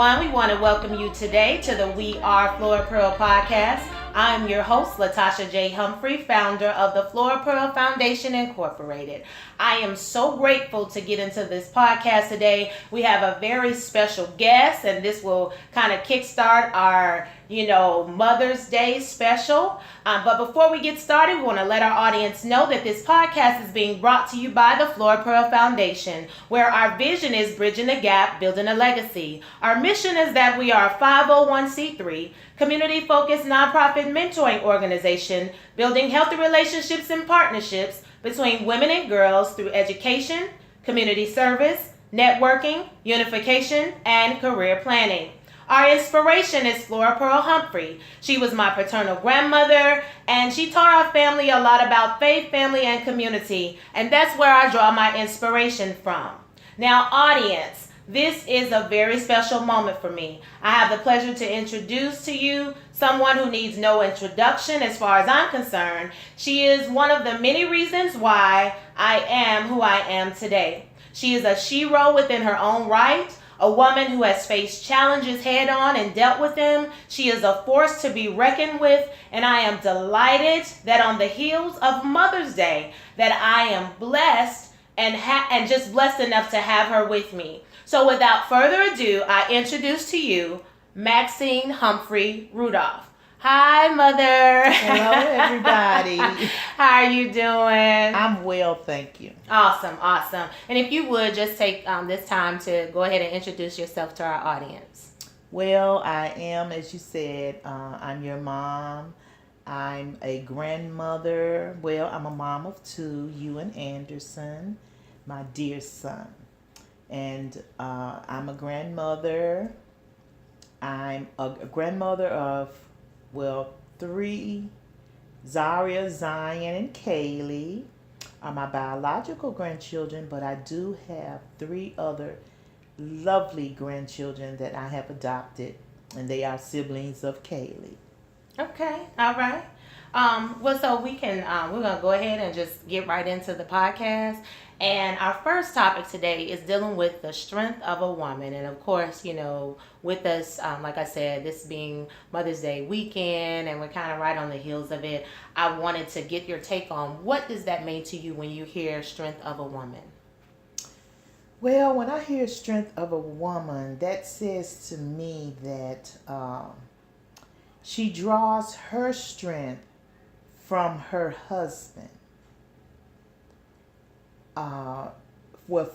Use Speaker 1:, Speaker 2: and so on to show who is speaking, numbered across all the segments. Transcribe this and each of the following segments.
Speaker 1: everyone. We want to welcome you today to the We Are Flora Pearl podcast. I'm your host, Latasha J Humphrey, founder of the Flora Pearl Foundation Incorporated. I am so grateful to get into this podcast today. We have a very special guest, and this will kind of kickstart our, Mother's Day special. But before we get started, we want to let our audience know that this podcast is being brought to you by the Flora Pearl Foundation, where our vision is bridging the gap, building a legacy. Our mission is that we are a 501c3, community-focused nonprofit mentoring organization, building healthy relationships and partnerships between women and girls through education, community service, networking, unification, and career planning. Our inspiration is Flora Pearl Humphrey. She was my paternal grandmother, and she taught our family a lot about faith, family, and community, and that's where I draw my inspiration from. Now, audience, this is a very special moment for me. I have the pleasure to introduce to you someone who needs no introduction as far as I'm concerned. She is one of the many reasons why I am who I am today. She is a shero within her own right, a woman who has faced challenges head on and dealt with them. She is a force to be reckoned with, and I am delighted that on the heels of Mother's Day that I am blessed and just blessed enough to have her with me. So without further ado, I introduce to you Maxine Humphrey Rudolph. Hi, Mother.
Speaker 2: Hello, everybody.
Speaker 1: How are you doing?
Speaker 2: I'm well, thank you.
Speaker 1: Awesome. And if you would, just take this time to go ahead and introduce yourself to our audience.
Speaker 2: Well, I am, as you said, I'm your mom. I'm a grandmother. Well, I'm a mom of two, Ewan Anderson, my dear son. And I'm a grandmother. I'm a grandmother of, three. Zaria, Zion, and Kaylee are my biological grandchildren, but I do have three other lovely grandchildren that I have adopted, and they are siblings of Kaylee.
Speaker 1: Okay, all right. So we can, we're going to go ahead and just get right into the podcast. And our first topic today is dealing with the strength of a woman. And of course, with us, like I said, this being Mother's Day weekend, and we're kind of right on the heels of it, I wanted to get your take on what does that mean to you when you hear strength of a woman?
Speaker 2: Well, when I hear strength of a woman, that says to me that she draws her strength from her husband.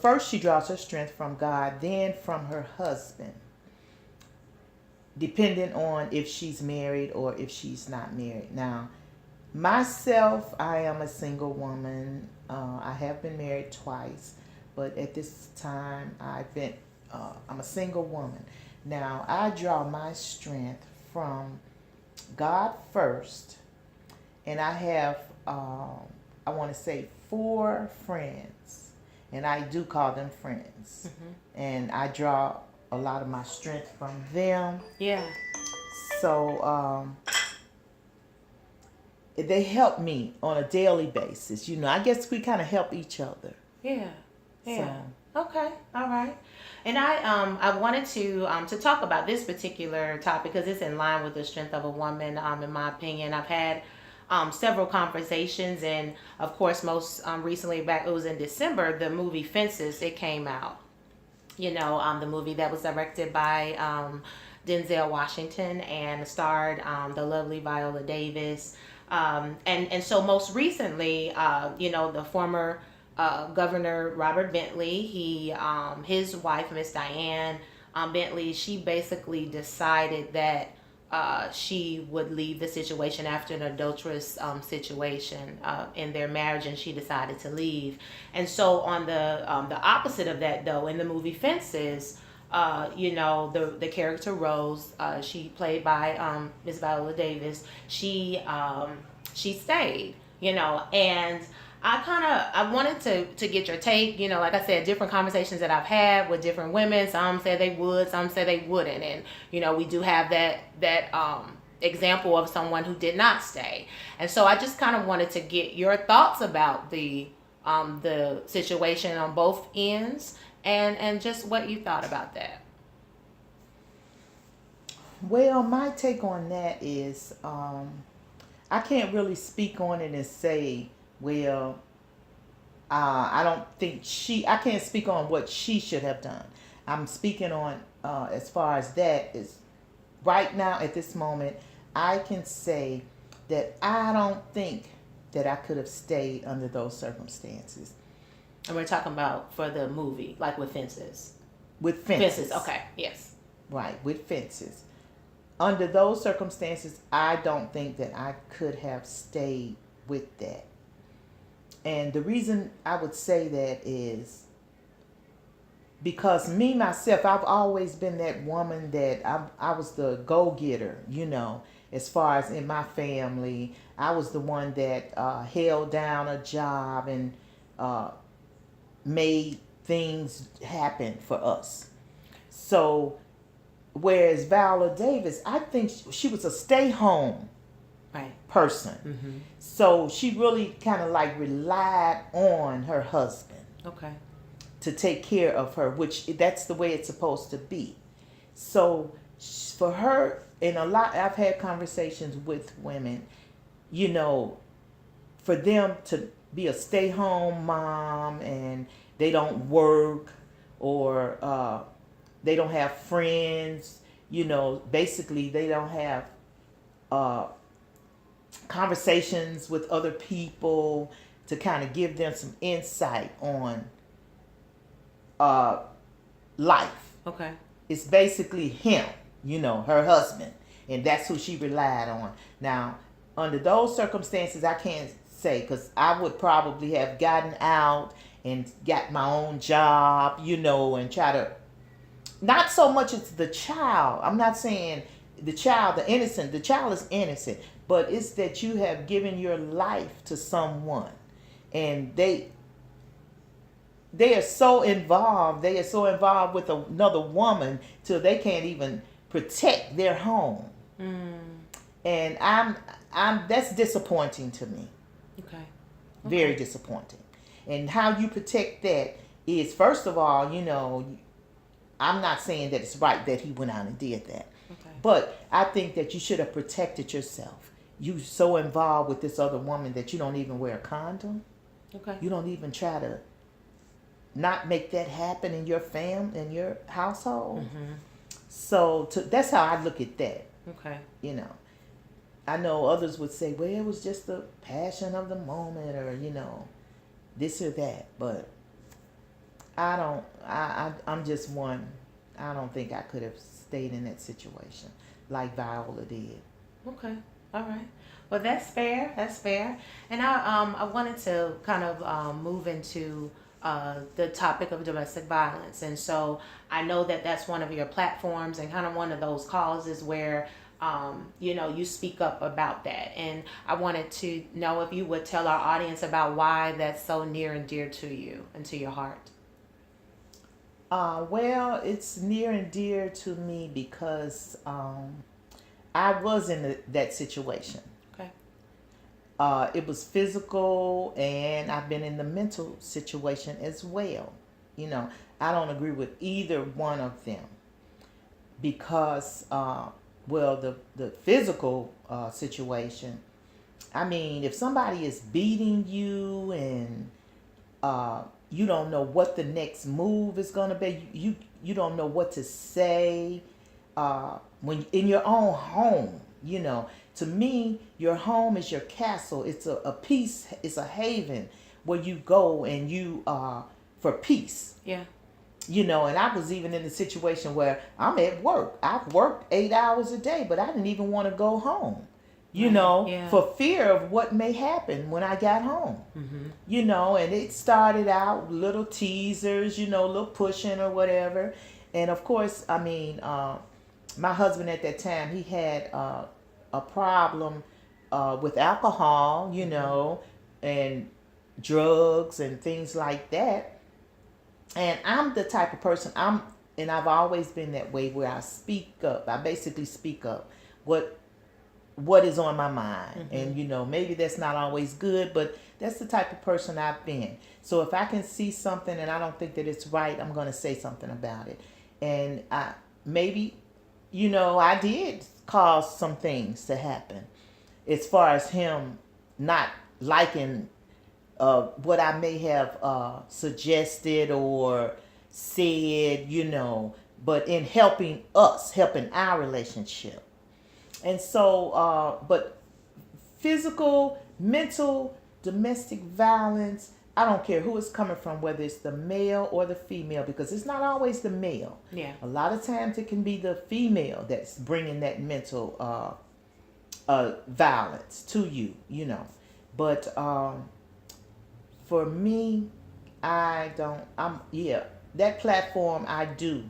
Speaker 2: First she draws her strength from God, then from her husband, depending on if she's married or if she's not married. Now, myself, I am a single woman. I have been married twice, but at this time, I'm a single woman. Now, I draw my strength from God first, and I have, I want to say, 4 friends, and I do call them friends. Mm-hmm. And I draw a lot of my strength from them.
Speaker 1: Yeah.
Speaker 2: So they help me on a daily basis. I guess we kind of help each other.
Speaker 1: Yeah. So. Okay. All right. And I wanted to talk about this particular topic because it's in line with the strength of a woman. In my opinion, I've had several conversations, and of course most recently, it was in December, the movie Fences, it came out. The movie that was directed by Denzel Washington and starred the lovely Viola Davis, and so most recently, the former Governor Robert Bentley, his wife, Miss Diane Bentley, she basically decided that she would leave the situation after an adulterous situation in their marriage, and she decided to leave. And so on the opposite of that, though, in the movie Fences, the character Rose, she played by Miss Viola Davis, she stayed, and I wanted to get your take, like I said, different conversations that I've had with different women. Some say they would, some say they wouldn't. And, we do have that example of someone who did not stay. And so I just kind of wanted to get your thoughts about the situation on both ends and just what you thought about that.
Speaker 2: Well, my take on that is I can't really speak on it and say, well, I don't think I can't speak on what she should have done. I'm speaking on, as far as that is, right now at this moment, I can say that I don't think that I could have stayed under those circumstances.
Speaker 1: And we're talking about for the movie, like with fences.
Speaker 2: With fences.
Speaker 1: Fences, okay, yes.
Speaker 2: Right, with fences. Under those circumstances, I don't think that I could have stayed with that. And the reason I would say that is because me, myself, I've always been that woman that I was the go-getter, as far as in my family. I was the one that held down a job and made things happen for us. So, whereas Viola Davis, I think she was a stay-home person.
Speaker 1: Mm-hmm.
Speaker 2: So she really kind of like relied on her husband.
Speaker 1: Okay.
Speaker 2: To take care of her, which that's the way it's supposed to be. So for her, and I've had conversations with women, for them to be a stay-home mom and they don't work or they don't have friends, basically they don't have conversations with other people to kind of give them some insight on life.
Speaker 1: Okay.
Speaker 2: It's basically him, her husband, and that's who she relied on. Now, under those circumstances, I can't say, because I would probably have gotten out and got my own job, and try to, not so much as the child. I'm not saying the child is innocent, but it's that you have given your life to someone and they are so involved with another woman till they can't even protect their home. And I'm that's disappointing to me.
Speaker 1: Okay.
Speaker 2: Very disappointing. And how you protect that is, first of all, I'm not saying that it's right that he went out and did that.
Speaker 1: Okay.
Speaker 2: But I think that you should have protected yourself. You so involved with this other woman that you don't even wear a condom.
Speaker 1: Okay.
Speaker 2: You don't even try to not make that happen in your in your household.
Speaker 1: Mm-hmm.
Speaker 2: So that's how I look at that.
Speaker 1: Okay.
Speaker 2: I know others would say, well, it was just the passion of the moment, or this or that, but I'm just one. I don't think I could have stayed in that situation like Viola did.
Speaker 1: Okay. All right. Well, that's fair. That's fair. And I wanted to kind of move into the topic of domestic violence. And so I know that that's one of your platforms and kind of one of those causes where, you speak up about that. And I wanted to know if you would tell our audience about why that's so near and dear to you and to your heart.
Speaker 2: Well, it's near and dear to me because I was in that situation.
Speaker 1: Okay.
Speaker 2: It was physical, and I've been in the mental situation as well. I don't agree with either one of them because, the physical situation, I mean, if somebody is beating you and you don't know what the next move is going to be, you don't know what to say when in your own home. To me, your home is your castle. It's a peace. It's a haven where you go and you for peace.
Speaker 1: Yeah.
Speaker 2: And I was even in the situation where I'm at work. I've worked 8 hours a day, but I didn't even want to go home.
Speaker 1: Yeah.
Speaker 2: For fear of what may happen when I got home.
Speaker 1: Mm-hmm.
Speaker 2: And it started out little teasers, little pushing or whatever. And of course, I mean, my husband at that time, he had a problem with alcohol, and drugs and things like that. And I'm the type of person, and I've always been that way where I speak up. I basically speak up what is on my mind.
Speaker 1: Mm-hmm.
Speaker 2: And, maybe that's not always good, but that's the type of person I've been. So if I can see something and I don't think that it's right, I'm going to say something about it. And maybe you know, I did cause some things to happen as far as him not liking what I may have suggested or said, you know, but in helping our relationship. And so, but physical, mental, domestic violence, I don't care who it's coming from, whether it's the male or the female, because it's not always the male.
Speaker 1: Yeah.
Speaker 2: A lot of times it can be the female that's bringing that mental violence to you, you know. But for me, that platform I do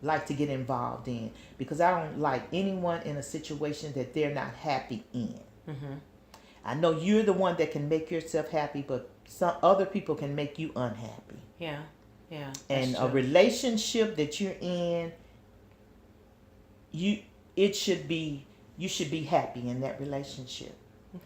Speaker 2: like to get involved in, because I don't like anyone in a situation that they're not happy in.
Speaker 1: Mm-hmm.
Speaker 2: I know you're the one that can make yourself happy, but some other people can make you unhappy.
Speaker 1: Yeah, yeah.
Speaker 2: And a relationship that you're in, you should be happy in that relationship.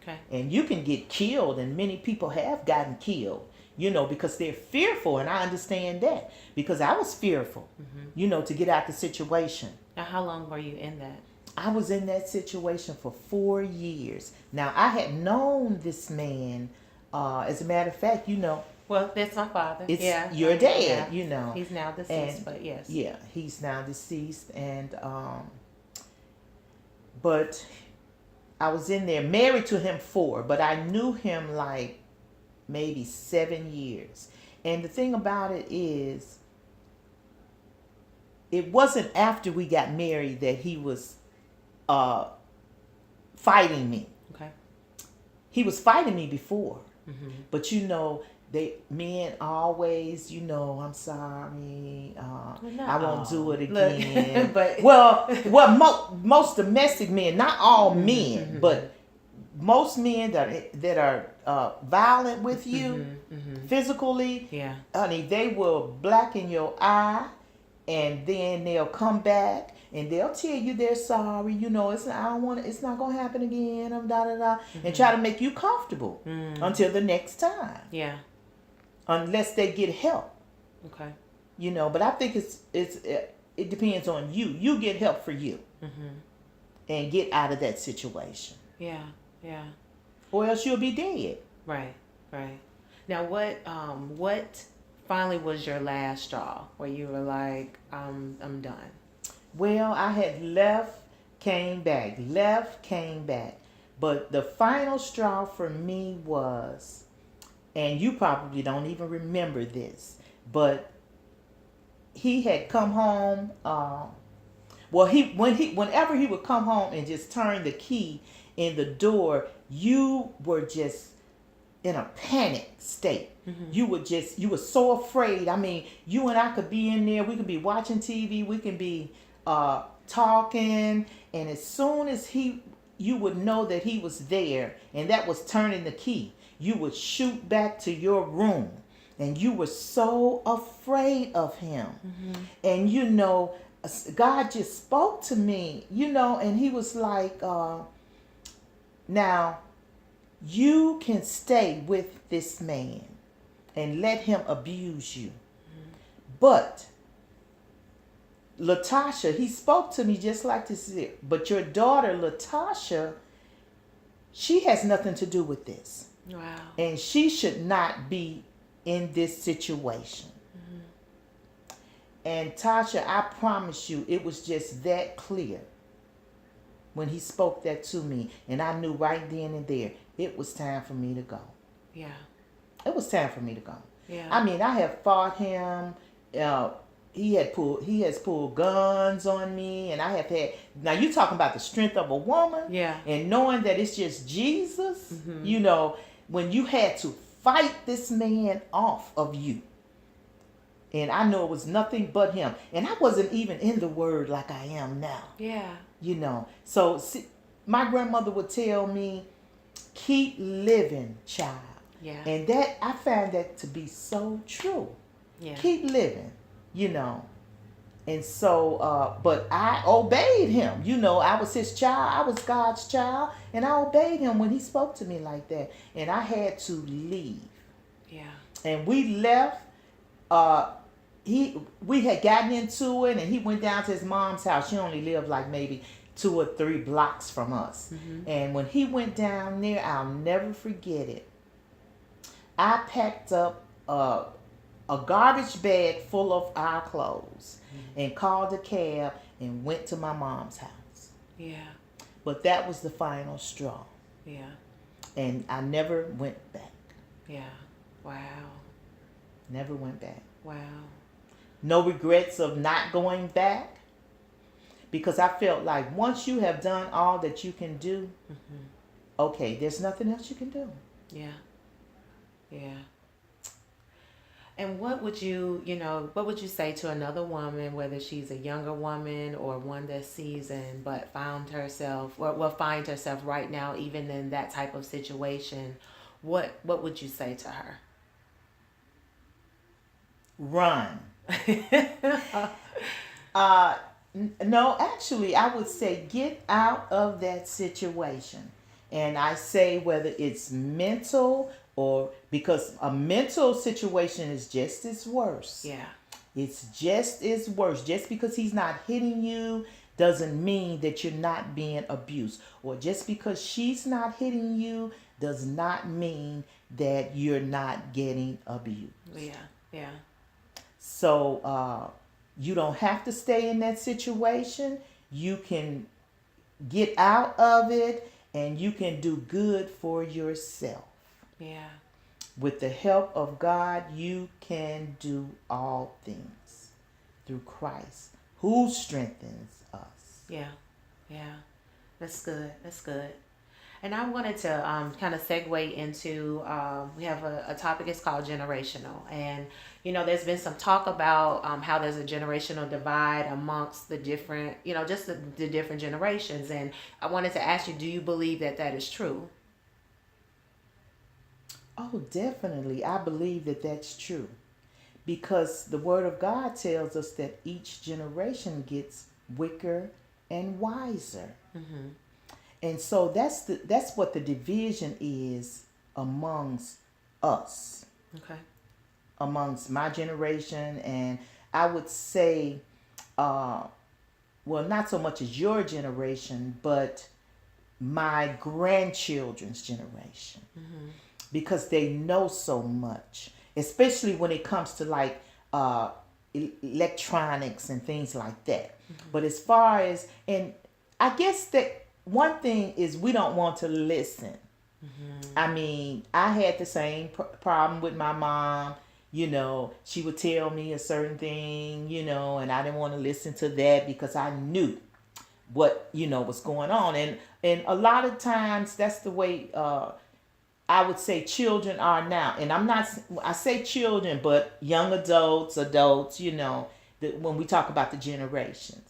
Speaker 1: Okay.
Speaker 2: And you can get killed, and many people have gotten killed, you know, because they're fearful, and I understand that, because I was fearful, you know, to get out the situation.
Speaker 1: Now, how long were you in that?
Speaker 2: I was in that situation for 4 years. Now, I had known this man, as a matter of fact, you know.
Speaker 1: Well, that's my father.
Speaker 2: It's your dad, you know.
Speaker 1: He's now deceased, but yes.
Speaker 2: Yeah, he's now deceased, and but I was in there married to him 4, but I knew him like maybe 7 years. And the thing about it is, it wasn't after we got married that he was fighting me.
Speaker 1: Okay.
Speaker 2: He was fighting me before.
Speaker 1: Mm-hmm.
Speaker 2: But you know, men always, you know, I'm sorry, I won't do it again.
Speaker 1: But
Speaker 2: most domestic men, not all men, but most men that are violent with you, physically,
Speaker 1: yeah,
Speaker 2: honey, they will blacken your eye, and then they'll come back and they'll tell you they're sorry. You know, it's not gonna happen again. And try to make you comfortable until the next time.
Speaker 1: Yeah.
Speaker 2: Unless they get help.
Speaker 1: Okay.
Speaker 2: You know, but I think it depends on you. You get help for you, and get out of that situation.
Speaker 1: Yeah. Yeah.
Speaker 2: Or else you'll be dead.
Speaker 1: Right. Right. Now, what finally was your last straw where you were like, I'm done?
Speaker 2: Well, I had left, came back. But the final straw for me was, and you probably don't even remember this, but he had come home. Whenever he would come home and just turn the key in the door, you were just in a panic state. You were so afraid. I mean, you and I could be in there. We could be watching TV. We can be talking, and as soon as you would know that he was there, and that was turning the key, you would shoot back to your room, and you were so afraid of him. And you know, God just spoke to me, you know, and he was like, now you can stay with this man and let him abuse you, but Latasha, he spoke to me just like this, but your daughter Latasha, she has nothing to do with this.
Speaker 1: Wow.
Speaker 2: And she should not be in this situation. And Tasha, I promise you, it was just that clear when he spoke that to me, and I knew right then and there it was time for me to go.
Speaker 1: Yeah.
Speaker 2: It was time for me to go.
Speaker 1: Yeah.
Speaker 2: I mean, I have fought him. He has pulled guns on me, and I have had. Now you talking about the strength of a woman,
Speaker 1: yeah,
Speaker 2: and knowing that it's just Jesus. You know, when you had to fight this man off of you, and I know it was nothing but him, and I wasn't even in the Word like I am now.
Speaker 1: Yeah,
Speaker 2: you know. So see, my grandmother would tell me, "Keep living, child."
Speaker 1: Yeah,
Speaker 2: and that I found that to be so true.
Speaker 1: Yeah,
Speaker 2: keep living. You know, and so, but I obeyed him. You know, I was his child. I was God's child, and I obeyed him when he spoke to me like that. And I had to leave.
Speaker 1: Yeah.
Speaker 2: And we left. we had gotten into it, and he went down to his mom's house. She only lived like maybe 2 or 3 blocks from us. And when he went down there, I'll never forget it. I packed up a garbage bag full of our clothes and called a cab and went to my mom's house.
Speaker 1: Yeah.
Speaker 2: But that was the final straw.
Speaker 1: Yeah.
Speaker 2: And I never went back.
Speaker 1: Yeah. Wow.
Speaker 2: Never went back.
Speaker 1: Wow.
Speaker 2: No regrets of not going back, because I felt like once you have done all that you can do, okay, there's nothing else you can do.
Speaker 1: Yeah. Yeah. And what would you say to another woman, whether she's a younger woman or one that's seasoned but found herself or will find herself right now even in that type of situation? What would you say to her?
Speaker 2: Run. No, actually, I would say get out of that situation. And I say whether it's mental or because a mental situation is just as worse.
Speaker 1: Yeah.
Speaker 2: It's just as worse. Just because he's not hitting you doesn't mean that you're not being abused. Or just because she's not hitting you does not mean that you're not getting abused.
Speaker 1: Yeah. Yeah.
Speaker 2: So you don't have to stay in that situation. You can get out of it and you can do good for yourself.
Speaker 1: Yeah.
Speaker 2: With the help of God, you can do all things through Christ who strengthens us.
Speaker 1: Yeah. Yeah. That's good. That's good. And I wanted to kind of segue into, we have a topic, it's called generational. And, there's been some talk about how there's a generational divide amongst the different, just the different generations. And I wanted to ask you, do you believe that is true?
Speaker 2: Oh, definitely. I believe that that's true. Because the Word of God tells us that each generation gets wicker and wiser.
Speaker 1: Mm-hmm.
Speaker 2: And so that's what the division is amongst us.
Speaker 1: Okay.
Speaker 2: Amongst my generation, and I would say, well, not so much as your generation, but my grandchildren's generation.
Speaker 1: Mm-hmm.
Speaker 2: Because they know so much, especially when it comes to like electronics and things like that. Mm-hmm. But as far as, and I guess that one thing is we don't want to listen. Mm-hmm. I mean, I had the same problem with my mom. She would tell me a certain thing, and I didn't want to listen to that because I knew what, was going on. And a lot of times that's the way I would say children are now. And I say children, but young adults, when we talk about the generations.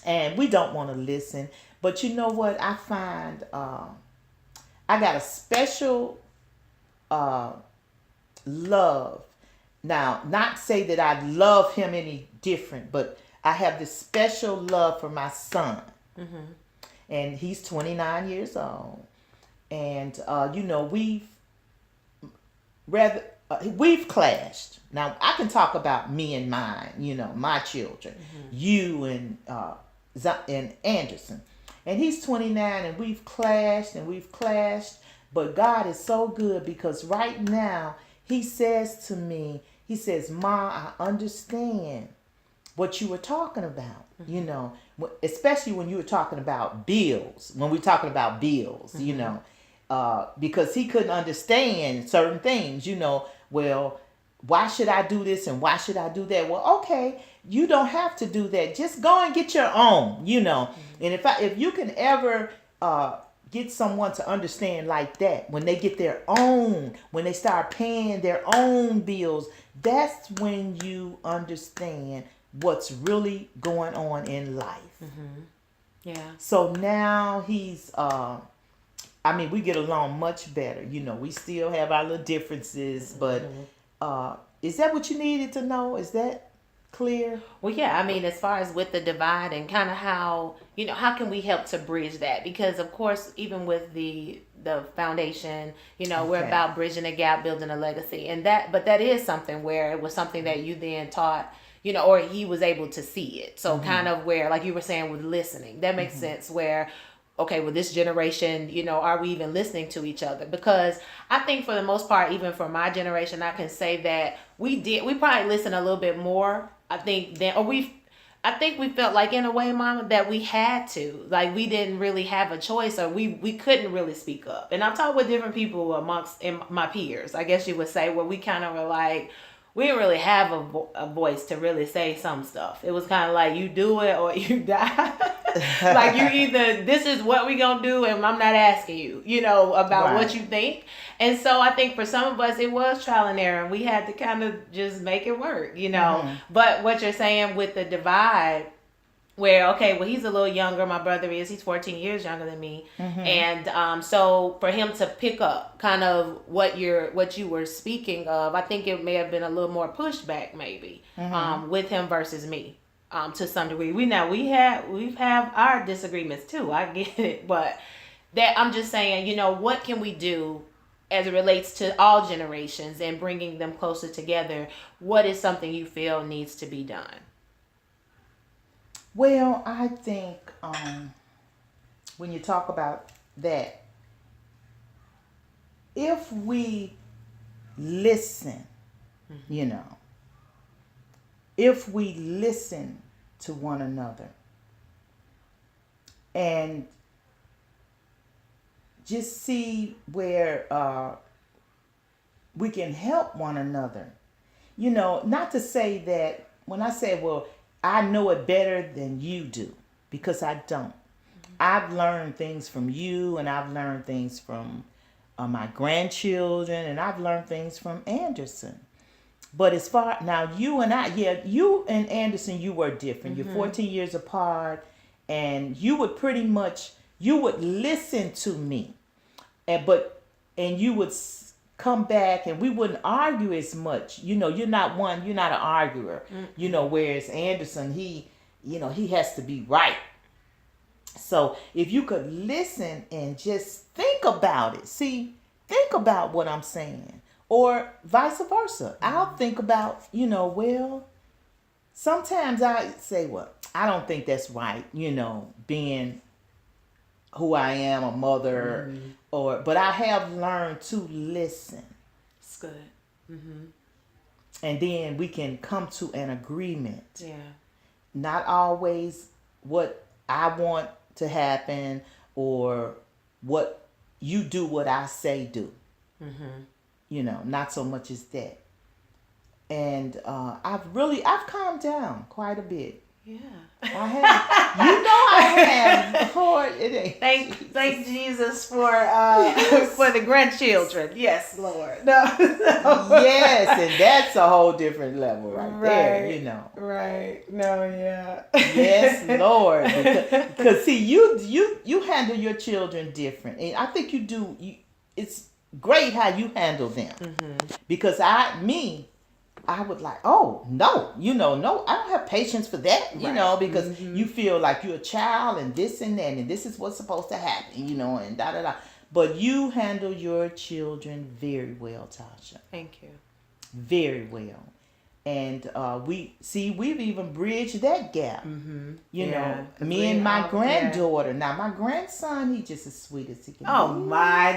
Speaker 2: And we don't want to listen. But you know what? I find I got a special love. Now, not say that I love him any different, but I have this special love for my son. Mm-hmm. And he's 29 years old. And, we've clashed. Now, I can talk about me and mine, my children, you and Anderson. And he's 29 and we've clashed. But God is so good because right now he says to me, he says, Ma, I understand what you were talking about, especially when you were talking about bills, because he couldn't understand certain things, well, why should I do this and why should I do that? Well, okay, you don't have to do that. Just go and get your own, And if you can ever get someone to understand like that, when they get their own, when they start paying their own bills, that's when you understand what's really going on in life. Mm-hmm.
Speaker 1: Yeah.
Speaker 2: So now he's we get along much better. We still have our little differences, but is that what you needed to know? Is that clear?
Speaker 1: Well, yeah, I mean, as far as with the divide and kind of how, how can we help to bridge that? Because, of course, even with the foundation, we're
Speaker 2: Okay.
Speaker 1: about bridging the gap, building a legacy. But that is something where it was something that you then taught, or he was able to see it. So kind of where, like you were saying with listening, that makes sense where, okay, well, this generation, are we even listening to each other? Because I think for the most part, even for my generation, I can say that we probably listen a little bit more. I think we felt like in a way, Mama, that we had to, like we didn't really have a choice, or we couldn't really speak up. And I'm talking with different people amongst my peers, I guess you would say, where we kind of were like, we didn't really have a voice to really say some stuff. It was kind of like, you do it or you die. Like, you either, this is what we gonna do, and I'm not asking you, about what you think. And so I think for some of us, it was trial and error, and we had to kind of just make it work, But what you're saying with the divide, where, okay, well, he's a little younger, my brother he's 14 years younger than me. And so for him to pick up kind of what you were speaking of, I think it may have been a little more pushback maybe with him versus me. To some degree, we've have our disagreements too. I get it, but that I'm just saying, what can we do as it relates to all generations and bringing them closer together? What is something you feel needs to be done?
Speaker 2: Well, I think when you talk about that, if we listen, if we listen to one another and just see where we can help one another, not to say that when I say, well, I know it better than you do, because I don't. I've learned things from you, and I've learned things from my grandchildren, and I've learned things from Anderson. But as far now, you and Anderson, you were different. You're 14 years apart, and you would listen to me, and you would come back, and we wouldn't argue as much. You're not an arguer. Whereas Anderson, he has to be right. So if you could listen and just think about it, think about what I'm saying, or vice versa. I'll think about, well, sometimes I say, well, I don't think that's right, being who I am, a mother, but I have learned to listen.
Speaker 1: It's good.
Speaker 2: And then we can come to an agreement.
Speaker 1: Yeah.
Speaker 2: Not always what I want to happen, or what you do, what I say do. Not so much as that. And I've calmed down quite a bit.
Speaker 1: Yeah.
Speaker 2: I have. I have. Lord, it ain't.
Speaker 1: Thank Jesus for the grandchildren. Yes, Lord. No.
Speaker 2: Yes, and that's a whole different level right there.
Speaker 1: Right. No. Yeah.
Speaker 2: Yes, Lord. Because see, you handle your children different, and I think you do. It's great how you handle them. Because I would like, oh, no, no, I don't have patience for that, because you feel like you're a child and this and that, and this is what's supposed to happen, and da-da-da. But you handle your children very well, Tasha.
Speaker 1: Thank you.
Speaker 2: Very well. And we've even bridged that gap. Me and my granddaughter. Now, my grandson, he's just as sweet as he can be.
Speaker 1: Oh, my.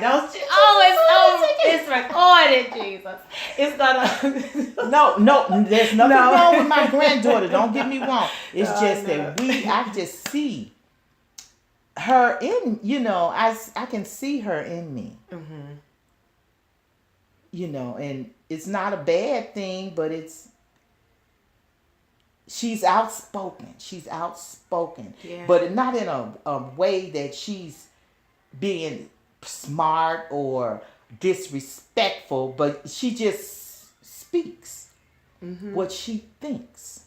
Speaker 1: It's recorded, Jesus. It's gonna...
Speaker 2: No, there's nothing wrong with my granddaughter. Don't get me wrong. It's just that I just see her in, I can see her in me. And it's not a bad thing, but she's outspoken.
Speaker 1: Yeah.
Speaker 2: But not in a way that she's being smart or disrespectful, but she just speaks what she thinks.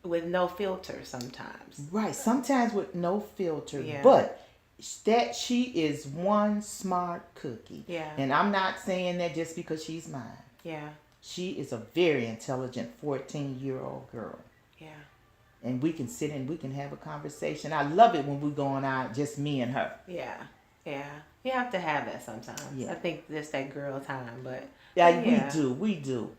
Speaker 1: With no filter sometimes.
Speaker 2: Right, sometimes with no filter.
Speaker 1: Yeah.
Speaker 2: But that she is one smart cookie.
Speaker 1: Yeah.
Speaker 2: And I'm not saying that just because she's mine.
Speaker 1: Yeah.
Speaker 2: She is a very intelligent 14-year-old girl.
Speaker 1: Yeah.
Speaker 2: And we can sit and we can have a conversation. I love it when we're going out, just me and her.
Speaker 1: Yeah. Yeah. You have to have that sometimes.
Speaker 2: Yeah.
Speaker 1: I think it's that girl time, but
Speaker 2: Yeah,
Speaker 1: yeah.
Speaker 2: we do.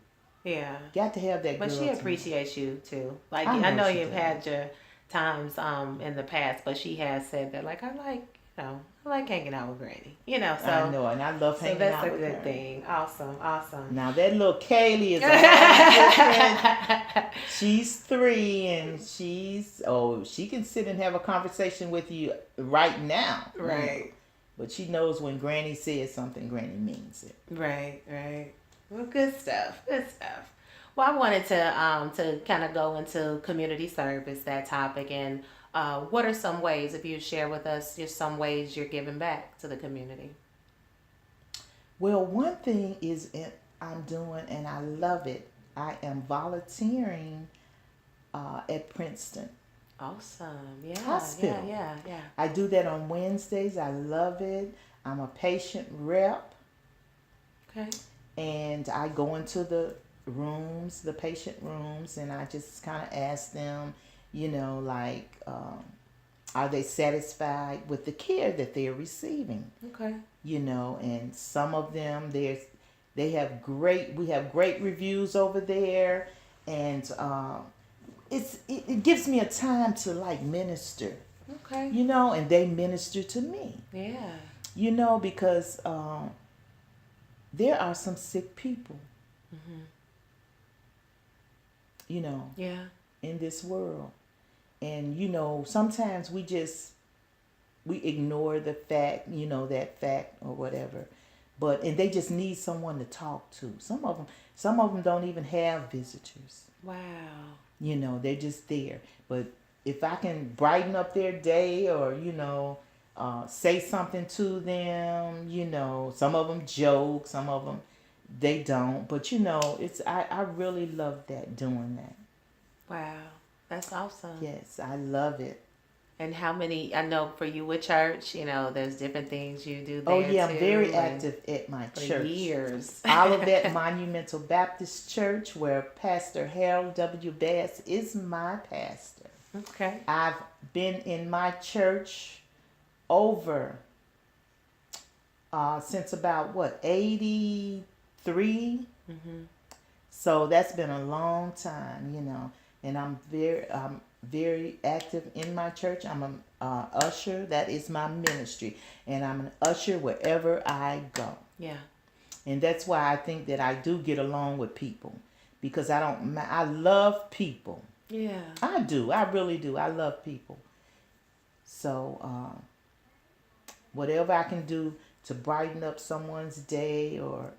Speaker 1: Yeah.
Speaker 2: Got to have that girl
Speaker 1: But she
Speaker 2: time.
Speaker 1: appreciates you too. Like
Speaker 2: I know she
Speaker 1: you've
Speaker 2: does.
Speaker 1: had your times in the past, but she has said that like I like hanging out with Granny. So
Speaker 2: I know, and I love hanging out with her.
Speaker 1: So that's a good thing. Awesome.
Speaker 2: Now that little Kaylee is a different. She's 3 and she can sit and have a conversation with you right now.
Speaker 1: Right.
Speaker 2: But she knows when Granny says something, Granny means it.
Speaker 1: Right. Well, good stuff. Well, I wanted to kind of go into community service, that topic, and what are some ways, if you share with us, just some ways you're giving back to the community?
Speaker 2: Well, one thing is I'm doing, and I love it. I am volunteering at Princeton.
Speaker 1: Awesome. Yeah.
Speaker 2: Hospital.
Speaker 1: Yeah.
Speaker 2: I do that on Wednesdays. I love it. I'm a patient rep.
Speaker 1: Okay.
Speaker 2: And I go into the rooms, the patient rooms, and I just kind of ask them, like, are they satisfied with the care that they're receiving?
Speaker 1: Okay.
Speaker 2: And some of them, we have great reviews over there, and it gives me a time to like minister.
Speaker 1: Okay.
Speaker 2: And they minister to me.
Speaker 1: Yeah.
Speaker 2: Because there are some sick people.
Speaker 1: Mm-hmm.
Speaker 2: Yeah. In this world. And, sometimes we ignore the fact, that fact or whatever. And they just need someone to talk to. Some of them don't even have visitors.
Speaker 1: Wow.
Speaker 2: They're just there. But if I can brighten up their day or, say something to them, some of them joke, some of them they don't. But, I really love doing that.
Speaker 1: Wow. That's awesome.
Speaker 2: Yes, I love it.
Speaker 1: And how many, I know for you with church, there's different things you do there.
Speaker 2: Oh, yeah,
Speaker 1: too,
Speaker 2: I'm very active at my
Speaker 1: for
Speaker 2: church.
Speaker 1: Years.
Speaker 2: Olivet Monumental Baptist Church, where Pastor Harold W. Bass is my pastor.
Speaker 1: Okay.
Speaker 2: I've been in my church over since about, 83?
Speaker 1: Mm-hmm.
Speaker 2: So that's been a long time, and I'm very active in my church. I'm an usher. That is my ministry. And I'm an usher wherever I go.
Speaker 1: Yeah.
Speaker 2: And that's why I think that I do get along with people. Because I love people.
Speaker 1: Yeah.
Speaker 2: I do. I really do. I love people. So, whatever I can do to brighten up someone's day or,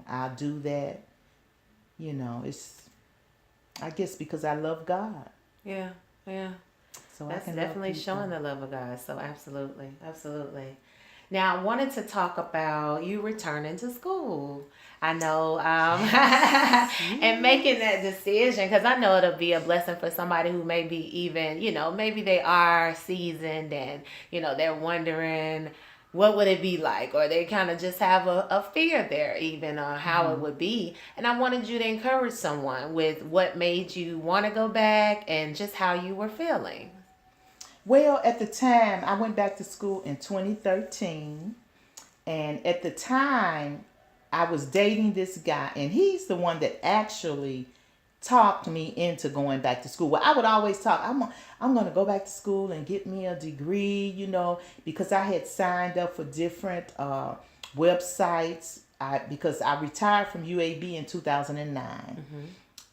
Speaker 2: I'll do that. I guess because I love God.
Speaker 1: Yeah.
Speaker 2: So
Speaker 1: that's
Speaker 2: I can
Speaker 1: definitely showing the love of God. So absolutely. Now I wanted to talk about you returning to school. I know, and making that decision, because I know it'll be a blessing for somebody who maybe even, maybe they are seasoned and, they're wondering what would it be like, or they kind of just have a fear there even on how it would be. And I wanted you to encourage someone with what made you want to go back and just how you were feeling.
Speaker 2: Well, at the time, I went back to school in 2013. And at the time, I was dating this guy. And he's the one that actually talked me into going back to school. Well, I would always talk, I'm going to go back to school and get me a degree, because I had signed up for different websites. Because I retired from UAB in 2009. Mm-hmm.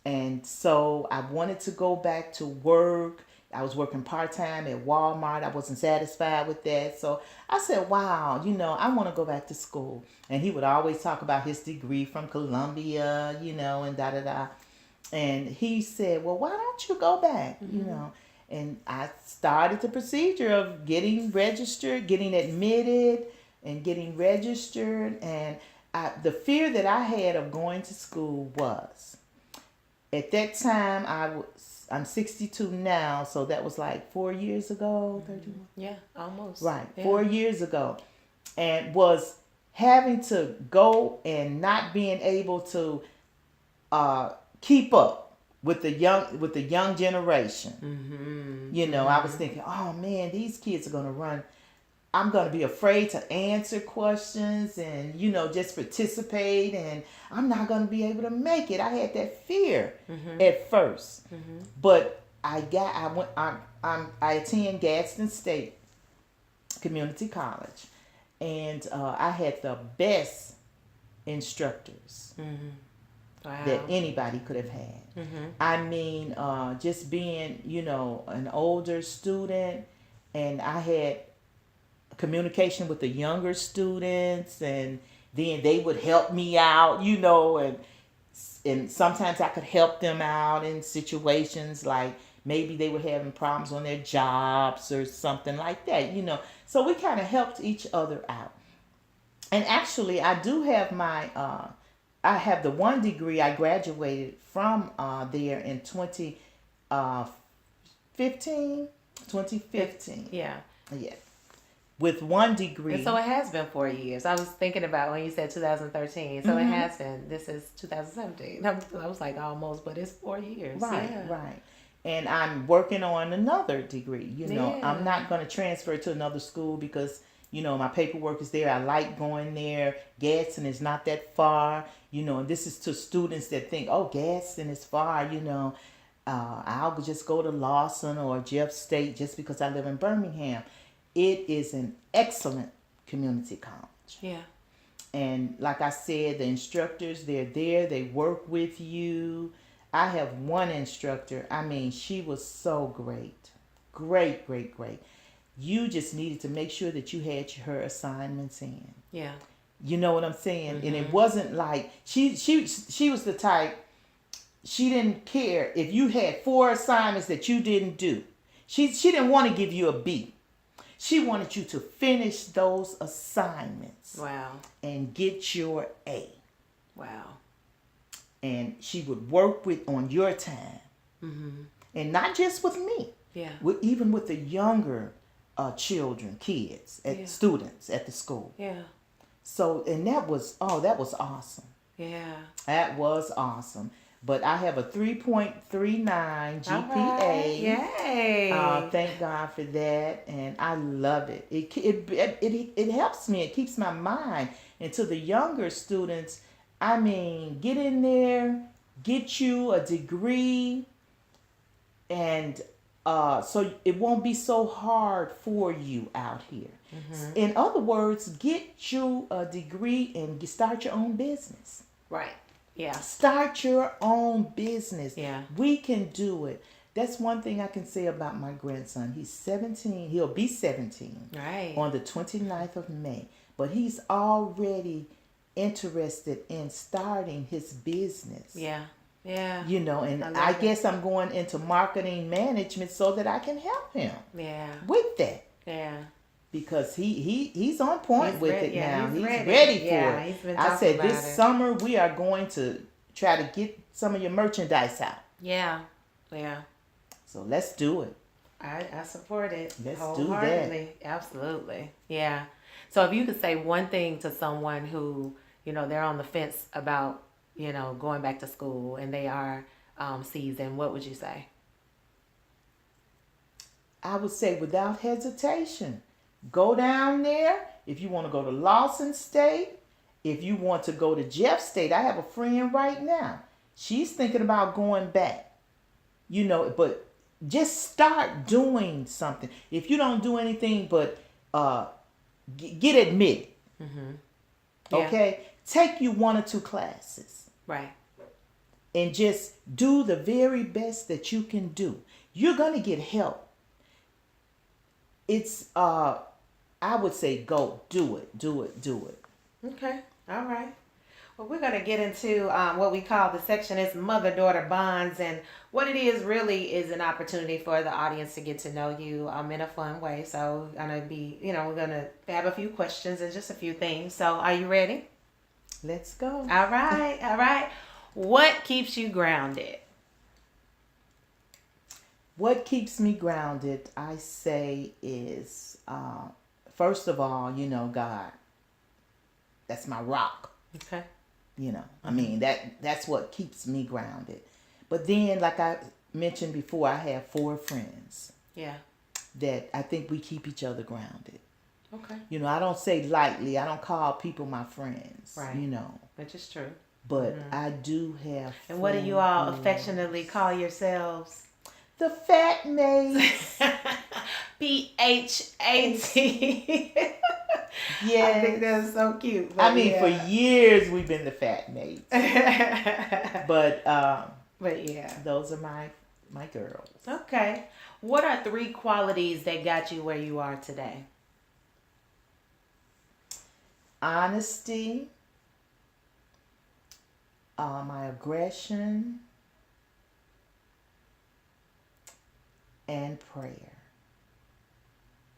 Speaker 2: And so I wanted to go back to work. I was working part-time at Walmart. I wasn't satisfied with that. So I said, wow, I want to go back to school. And he would always talk about his degree from Columbia, and da-da-da. And he said, well, why don't you go back, And I started the procedure of getting registered, getting admitted, and getting registered. And the fear that I had of going to school was, at that time, I'm 62 now, so that was like 4 years ago, 31.
Speaker 1: Yeah, almost.
Speaker 2: Right,
Speaker 1: yeah.
Speaker 2: 4 years ago. And was having to go and not being able to keep up. with the young generation. I was thinking, oh man, these kids are gonna run. I'm gonna be afraid to answer questions and just participate, and I'm not gonna be able to make it. I had that fear at first, but I attend Gadsden State Community College, and I had the best instructors that anybody could have had. I mean, just being, an older student, and I had communication with the younger students, and then they would help me out, and sometimes I could help them out in situations like maybe they were having problems on their jobs or something like that, So we kind of helped each other out. And actually, I do have I have the one degree I graduated from there in 2015.
Speaker 1: Yeah.
Speaker 2: Yeah. With one degree.
Speaker 1: And so it has been 4 years. I was thinking about when you said 2013. So it has been. This is 2017. I was like almost, but it's 4 years.
Speaker 2: Right,
Speaker 1: yeah.
Speaker 2: right. And I'm working on another degree. I'm not going to transfer to another school because, my paperwork is there. I like going there. Gadsden is not that far. And this is to students that think, oh, Gadsden is far. I'll just go to Lawson or Jeff State just because I live in Birmingham. It is an excellent community college.
Speaker 1: Yeah.
Speaker 2: And like I said, the instructors, they're there. They work with you. I have one instructor. I mean, she was so great. Great, great, great. You just needed to make sure that you had her assignments in.
Speaker 1: Yeah. You
Speaker 2: know what I'm saying? And it wasn't like she was the type, she didn't care if you had 4 assignments that you didn't do. She didn't want to give you a B. She wanted you to finish those assignments.
Speaker 1: Wow. And
Speaker 2: get your A.
Speaker 1: Wow.
Speaker 2: And she would work on your time. And not just with me.
Speaker 1: Yeah.
Speaker 2: Even with the younger kids, students at the school.
Speaker 1: Yeah.
Speaker 2: So, and that was awesome.
Speaker 1: Yeah.
Speaker 2: That was awesome. But I have a 3.39 GPA.
Speaker 1: Right. Yay!
Speaker 2: Thank God for that, and I love it. It helps me. It keeps my mind. And to the younger students, I mean, get in there, get you a degree, and so it won't be so hard for you out here. In other words, get you a degree and start your own business.
Speaker 1: Right. Yeah.
Speaker 2: Start your own business.
Speaker 1: Yeah.
Speaker 2: We can do it. That's one thing I can say about my grandson. He's 17. He'll be 17 on the 29th of May. But he's already interested in starting his business.
Speaker 1: Yeah. Yeah.
Speaker 2: And I guess I'm going into marketing management so that I can help him.
Speaker 1: Yeah.
Speaker 2: With that.
Speaker 1: Yeah.
Speaker 2: Because he's on point with it now. He's ready for it.
Speaker 1: He's been
Speaker 2: I said
Speaker 1: about
Speaker 2: this summer we are going to try to get some of your merchandise out.
Speaker 1: Yeah. Yeah.
Speaker 2: So let's do it.
Speaker 1: I support it.
Speaker 2: Let's do that.
Speaker 1: Absolutely. Yeah. So if you could say one thing to someone who, they're on the fence about, going back to school and they are seasoned, what would you say?
Speaker 2: I would say without hesitation. Go down there. If you want to go to Lawson State, if you want to go to Jeff State, I have a friend right now. She's thinking about going back. But just start doing something. If you don't do anything but get admitted, okay? Take you 1 or 2 classes.
Speaker 1: Right.
Speaker 2: And just do the very best that you can do. You're going to get help. It's I would say go do it.
Speaker 1: Okay. All right. Well, we're going to get into what we call the section is mother-daughter bonds, and what it is really is an opportunity for the audience to get to know you in a fun way. So we're going to be, we're going to have a few questions and just a few things. So are you ready?
Speaker 2: Let's go.
Speaker 1: All right. All right. What keeps you grounded?
Speaker 2: What keeps me grounded, I say, is first of all, God. That's my rock.
Speaker 1: Okay.
Speaker 2: I mean, that's what keeps me grounded. But then, like I mentioned before, I have 4 friends.
Speaker 1: Yeah.
Speaker 2: That I think we keep each other grounded.
Speaker 1: Okay.
Speaker 2: You know, I don't say lightly. I don't call people my friends.
Speaker 1: Right.
Speaker 2: You know.
Speaker 1: Which is true.
Speaker 2: But I do have.
Speaker 1: And what do you all affectionately call yourselves?
Speaker 2: The Fat Maids.
Speaker 1: PHAT.
Speaker 2: Yeah.
Speaker 1: I think that's so cute.
Speaker 2: I mean, for years we've been the Fat Maids. But
Speaker 1: yeah.
Speaker 2: Those are my girls.
Speaker 1: Okay. What are 3 qualities that got you where you are today?
Speaker 2: Honesty, my aggression, and prayer.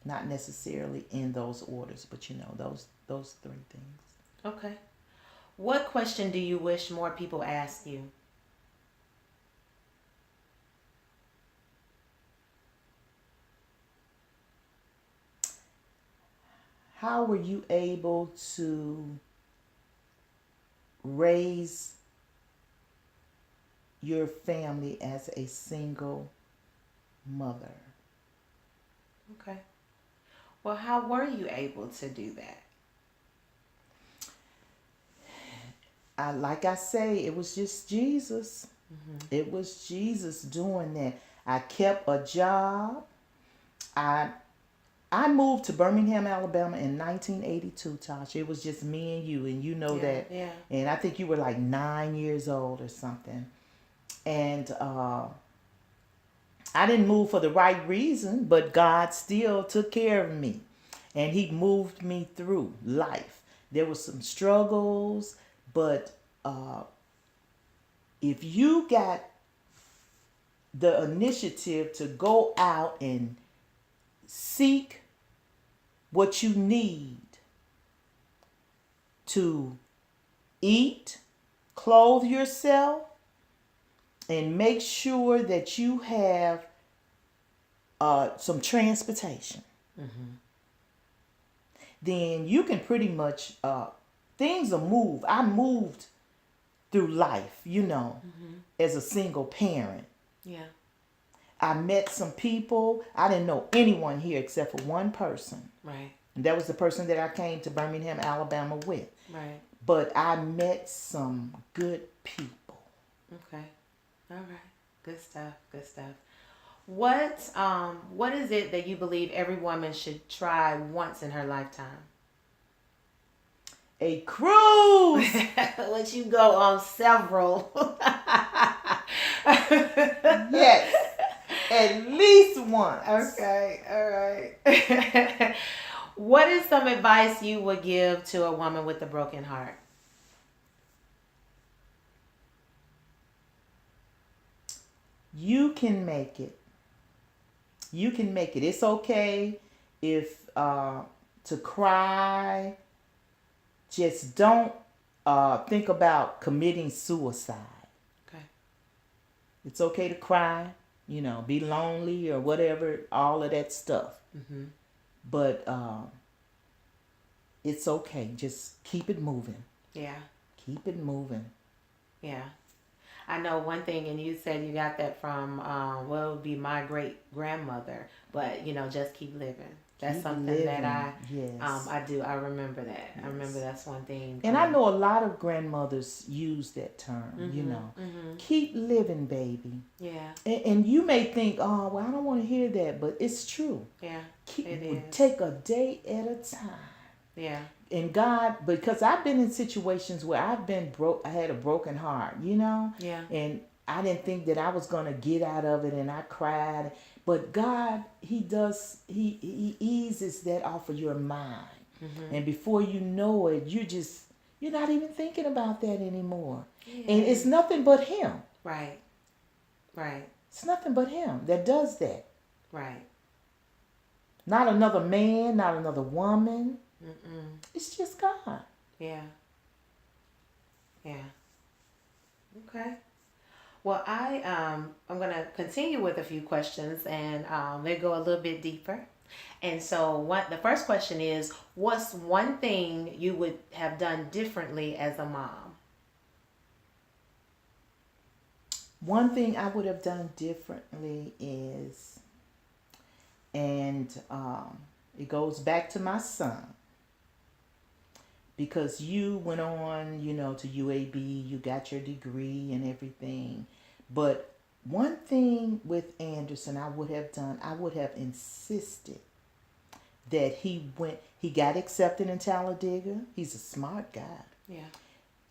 Speaker 2: Not necessarily in those orders, but you know, those 3 things.
Speaker 1: Okay. What question do you wish more people ask you?
Speaker 2: How were you able to raise your family as a single mother?
Speaker 1: Okay. Well, how were you able to do that?
Speaker 2: Like I say, it was just Jesus. It was Jesus doing that. I kept a job. I moved to Birmingham, Alabama in 1982, Tasha. It was just me and you, and you know that.
Speaker 1: Yeah.
Speaker 2: And I think you were like 9 years old or something. And I didn't move for the right reason, but God still took care of me. And He moved me through life. There were some struggles, but if you got the initiative to go out and seek what you need to eat, clothe yourself, and make sure that you have some transportation, then you can pretty much, things will move. I moved through life, you know, as a single parent.
Speaker 1: Yeah.
Speaker 2: I met some people. I didn't know anyone here except for one person.
Speaker 1: Right.
Speaker 2: And that was the person that I came to Birmingham, Alabama with.
Speaker 1: Right.
Speaker 2: But I met some good people.
Speaker 1: Okay. All right. Good stuff. Good stuff. What is it that you believe every woman should try once in her lifetime?
Speaker 2: A cruise.
Speaker 1: Let you go on several.
Speaker 2: Yes. At least once.
Speaker 1: Okay. All right. What is some advice you would give to a woman with a broken heart?
Speaker 2: You can make it. You can make it. It's okay if to cry. Just don't think about committing suicide.
Speaker 1: Okay.
Speaker 2: It's okay to cry, you know, be lonely or whatever, all of that stuff. But it's okay. Just keep it moving.
Speaker 1: Yeah.
Speaker 2: Keep it moving.
Speaker 1: Yeah. I know one thing, and you said you got that from, it would be my great grandmother, but, you know, just keep living. That's
Speaker 2: Keep
Speaker 1: something
Speaker 2: living.
Speaker 1: that
Speaker 2: Yes.
Speaker 1: I do. I remember that.
Speaker 2: Yes.
Speaker 1: I remember that's one thing.
Speaker 2: And I know a lot of grandmothers use that term, you know. Keep living, baby.
Speaker 1: Yeah.
Speaker 2: And you may think, oh, well, I don't want to hear that, but it's true.
Speaker 1: Yeah. It is.
Speaker 2: Take a day at a time.
Speaker 1: Yeah.
Speaker 2: And God, because I've been in situations where I've been broke, I had a broken heart, you know?
Speaker 1: Yeah.
Speaker 2: And I didn't think that I was going to get out of it, and I cried. But God, He eases that off of your mind. And before you know it, you're not even thinking about that anymore. Yeah. And it's nothing but Him.
Speaker 1: Right. Right.
Speaker 2: It's nothing but Him that does that.
Speaker 1: Right.
Speaker 2: Not another man, not another woman. It's just God.
Speaker 1: Yeah. Yeah. Okay. Well, I'm going to continue with a few questions, and they go a little bit deeper. And so the first question is, what's one thing you would have done differently as a mom?
Speaker 2: One thing I would have done differently is, and it goes back to my son, because you went on, to UAB, you got your degree and everything. But one thing with Anderson I would have done, I would have insisted that he got accepted in Talladega. He's a smart guy.
Speaker 1: Yeah.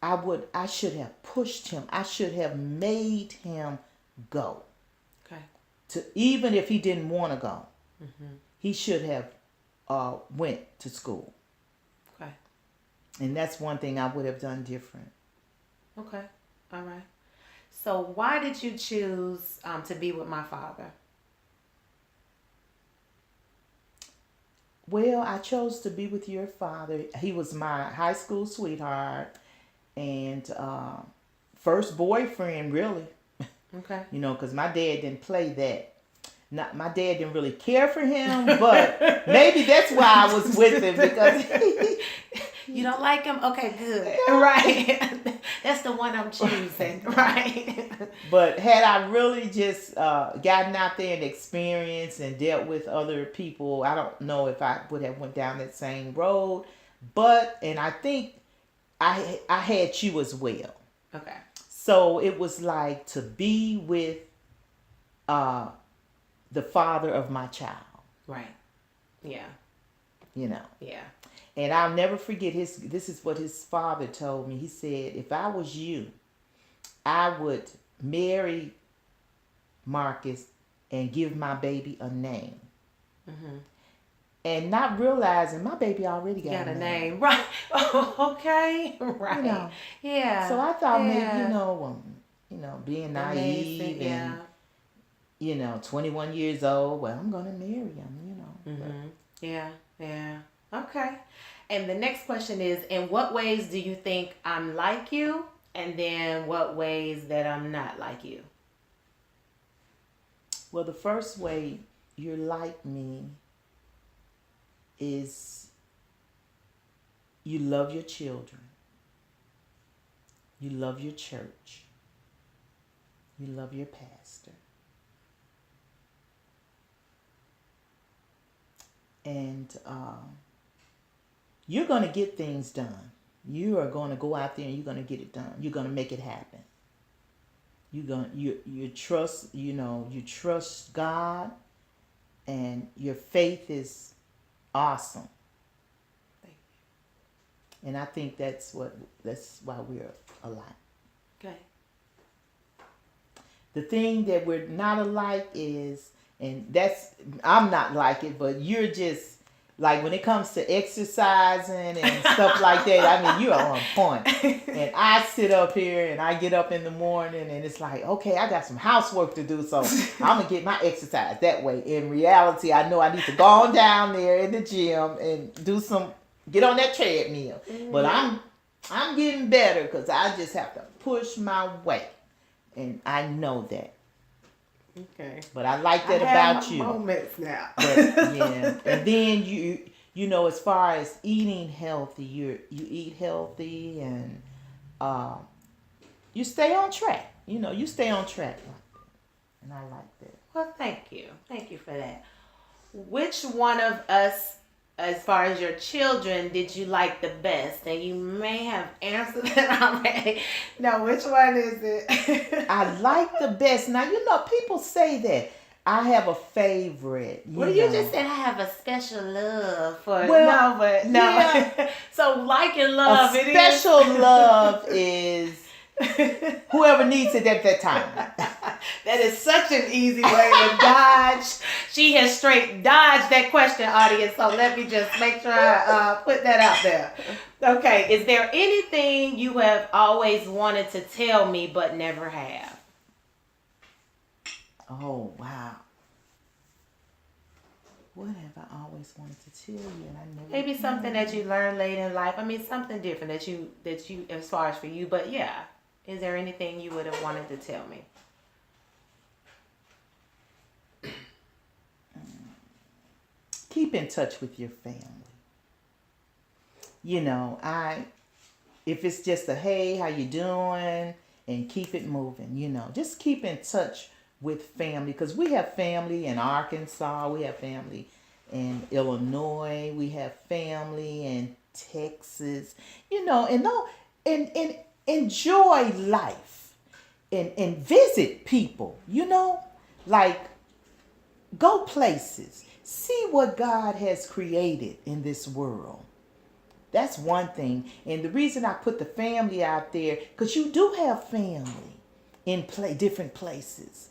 Speaker 2: I should have pushed him. I should have made him go.
Speaker 1: Okay.
Speaker 2: Even if he didn't want to go,
Speaker 1: Mm-hmm.
Speaker 2: he should have went to school.
Speaker 1: Okay.
Speaker 2: And that's one thing I would have done different.
Speaker 1: Okay. All right. So why did you choose to be with my father?
Speaker 2: Well, I chose to be with your father. He was my high school sweetheart and first boyfriend, really.
Speaker 1: Okay.
Speaker 2: Because my dad didn't play that. My dad didn't really care for him, but maybe that's why I was with him, because
Speaker 1: you don't like him? Okay, good. Right. That's the one I'm choosing. Right.
Speaker 2: But had I really just gotten out there and experienced and dealt with other people, I don't know if I would have went down that same road. And I think I had you as well.
Speaker 1: Okay.
Speaker 2: So it was like to be with the father of my child.
Speaker 1: Right. Yeah.
Speaker 2: Yeah. And I'll never forget this is what his father told me. He said, if I was you, I would marry Marcus and give my baby a name. Mm-hmm. And not realizing my baby already got a name.
Speaker 1: Right. Oh, okay. Right. Yeah.
Speaker 2: So I thought maybe, being
Speaker 1: amazing.
Speaker 2: naive and 21 years old, well, I'm going to marry him,
Speaker 1: Mm-hmm. Yeah. Okay. And the next question is, in what ways do you think I'm like you? And then what ways that I'm not like you?
Speaker 2: Well, the first way you're like me is you love your children. You love your church. You love your pastor. And you're going to get things done. You are going to go out there and you're going to get it done. You're going to make it happen. You trust God, and your faith is awesome.
Speaker 1: Thank
Speaker 2: you. And I think that's why we're alike.
Speaker 1: Okay.
Speaker 2: The thing that we're not alike is, I'm not like it, but you're just like, when it comes to exercising and stuff like that, I mean, you are on point. And I sit up here and I get up in the morning and it's like, okay, I got some housework to do, so I'm going to get my exercise that way. In reality, I know I need to go on down there in the gym and get on that treadmill. Mm-hmm. But I'm getting better because I just have to push my way. And I know that.
Speaker 1: Okay.
Speaker 2: But I like that about you.
Speaker 1: Moments now.
Speaker 2: But, yeah. And then you as far as eating healthy, you eat healthy and you stay on track. You stay on track like that. And I like that.
Speaker 1: Well, thank you. Thank you for that. Which one of us, as far as your children, did you like the best? And you may have answered that already. No, which one is it?
Speaker 2: I like the best. Now, people say that. I have a favorite.
Speaker 1: You just said I have a special love for.
Speaker 2: Well,
Speaker 1: no.
Speaker 2: Yeah.
Speaker 1: So like and love,
Speaker 2: it is. A special love is whoever needs it at that time.
Speaker 1: That is such an easy way to dodge. She has straight dodged that question, audience. So let me just make sure I put that out there. Okay. Is there anything you have always wanted to tell me but never have?
Speaker 2: Oh, wow. What have I always wanted to tell you and I never?
Speaker 1: Maybe something that you learned late in life. I mean, something different that you as far as for you. But yeah, is there anything you would have wanted to tell me?
Speaker 2: Keep in touch with your family. If it's just a hey, how you doing? and keep it moving. Just keep in touch with family, because we have family in Arkansas, we have family in Illinois, we have family in Texas, and enjoy life and visit people, like go places, see what God has created in this world. That's one thing. And the reason I put the family out there, because you do have family in different places.